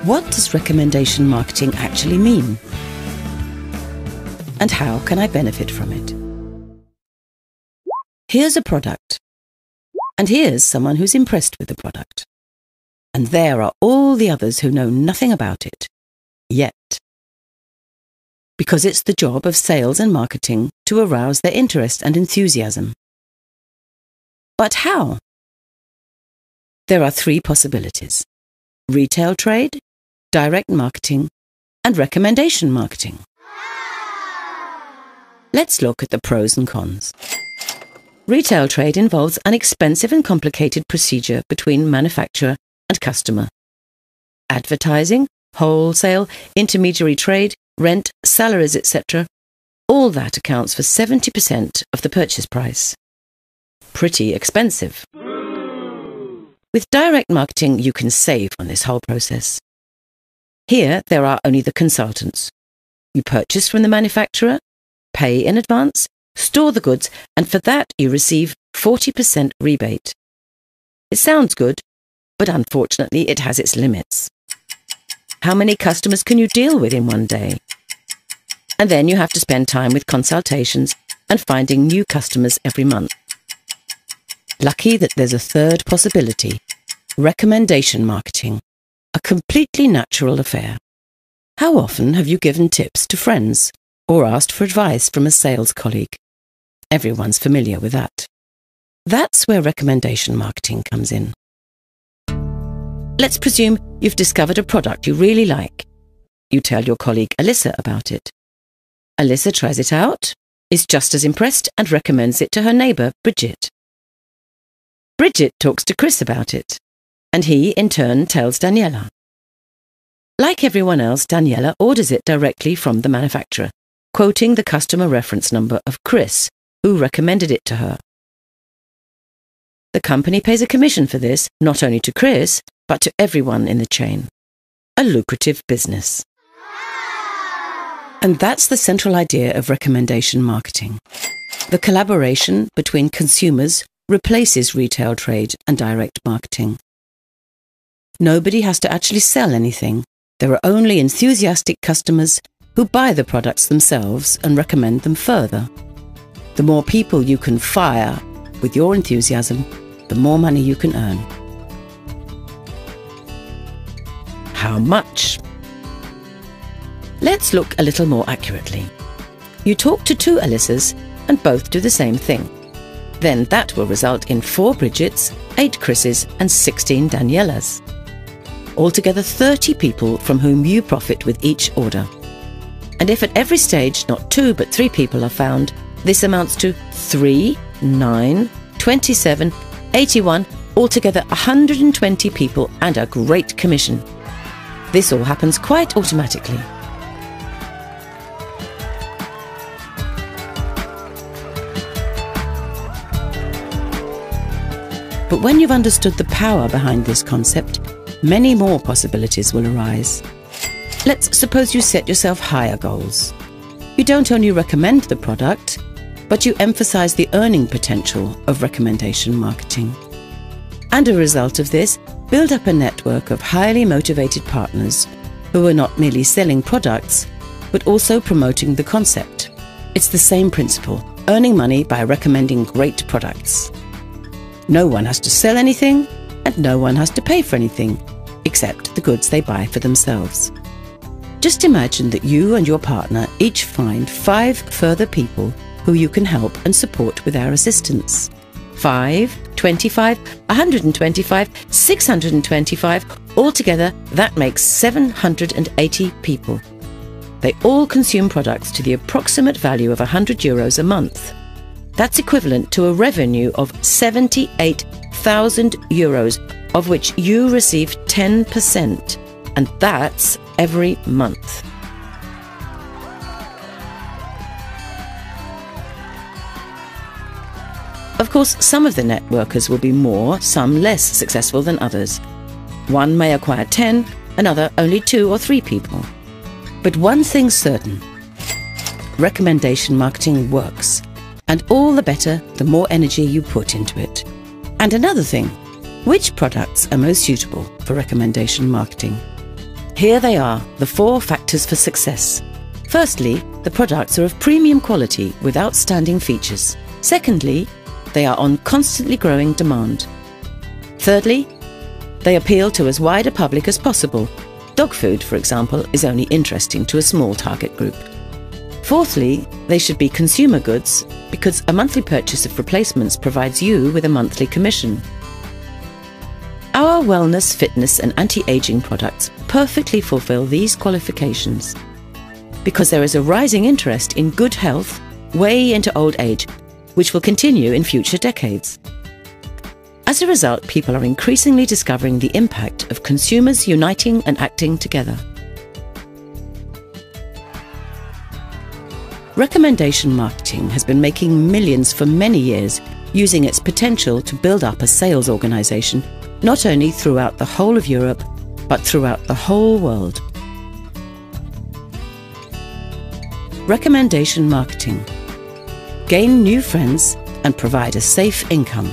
What does recommendation marketing actually mean? And how can I benefit from it? Here's a product. And here's someone who's impressed with the product. And there are all the others who know nothing about it. Yet. Because it's the job of sales and marketing to arouse their interest and enthusiasm. But how? There are three possibilities: retail trade, direct marketing, and recommendation marketing. Let's look at the pros and cons. Retail trade involves an expensive and complicated procedure between manufacturer and customer. Advertising, wholesale, intermediary trade, rent, salaries, etc. All that accounts for 70% of the purchase price. Pretty expensive. With direct marketing, you can save on this whole process. Here, there are only the consultants. You purchase from the manufacturer, pay in advance, store the goods, and for that you receive 40% rebate. It sounds good, but unfortunately it has its limits. How many customers can you deal with in one day? And then you have to spend time with consultations and finding new customers every month. Lucky that there's a third possibility: recommendation marketing, a completely natural affair. How often have you given tips to friends or asked for advice from a sales colleague? Everyone's familiar with that. That's where recommendation marketing comes in. Let's presume you've discovered a product you really like. You tell your colleague Alyssa about it. Alyssa tries it out, is just as impressed, and recommends it to her neighbour, Bridget. Bridget talks to Chris about it, and he, in turn, tells Daniela. Like everyone else, Daniela orders it directly from the manufacturer, quoting the customer reference number of Chris, who recommended it to her. The company pays a commission for this, not only to Chris, but to everyone in the chain. A lucrative business. And that's the central idea of recommendation marketing. The collaboration between consumers replaces retail trade and direct marketing. Nobody has to actually sell anything. There are only enthusiastic customers who buy the products themselves and recommend them further. The more people you can fire with your enthusiasm, the more money you can earn. How much? Let's look a little more accurately. You talk to two Alyssas and both do the same thing. Then that will result in 4 Bridgets, 8 Chris's and 16 Danielas. Altogether 30 people from whom you profit with each order. And if at every stage not 2 but 3 people are found, this amounts to 3, 9, 27, 81, altogether 120 people and a great commission. This all happens quite automatically. But when you've understood the power behind this concept, many more possibilities will arise. Let's suppose you set yourself higher goals. You don't only recommend the product, but you emphasize the earning potential of recommendation marketing. And a result of this, build up a network of highly motivated partners who are not merely selling products, but also promoting the concept. It's the same principle, earning money by recommending great products. No one has to sell anything, and no one has to pay for anything, except the goods they buy for themselves. Just imagine that you and your partner each find 5 further people who you can help and support with our assistance. 5, 25, 125, 625, altogether that makes 780 people. They all consume products to the approximate value of €100 a month. That's equivalent to a revenue of €78,000, of which you receive 10%, and that's every month. Of course, some of the networkers will be more, some less successful than others. One may acquire 10, another only 2 or 3 people. But one thing's certain: recommendation marketing works. And all the better, the more energy you put into it. And another thing, which products are most suitable for recommendation marketing? Here they are, the 4 factors for success. Firstly, the products are of premium quality with outstanding features. Secondly, they are on constantly growing demand. Thirdly, they appeal to as wide a public as possible. Dog food, for example, is only interesting to a small target group. Fourthly, they should be consumer goods because a monthly purchase of replacements provides you with a monthly commission. Our wellness, fitness and anti-aging products perfectly fulfill these qualifications because there is a rising interest in good health way into old age, which will continue in future decades. As a result, people are increasingly discovering the impact of consumers uniting and acting together. Recommendation marketing has been making millions for many years, using its potential to build up a sales organization, not only throughout the whole of Europe, but throughout the whole world. Recommendation marketing. Gain new friends and provide a safe income.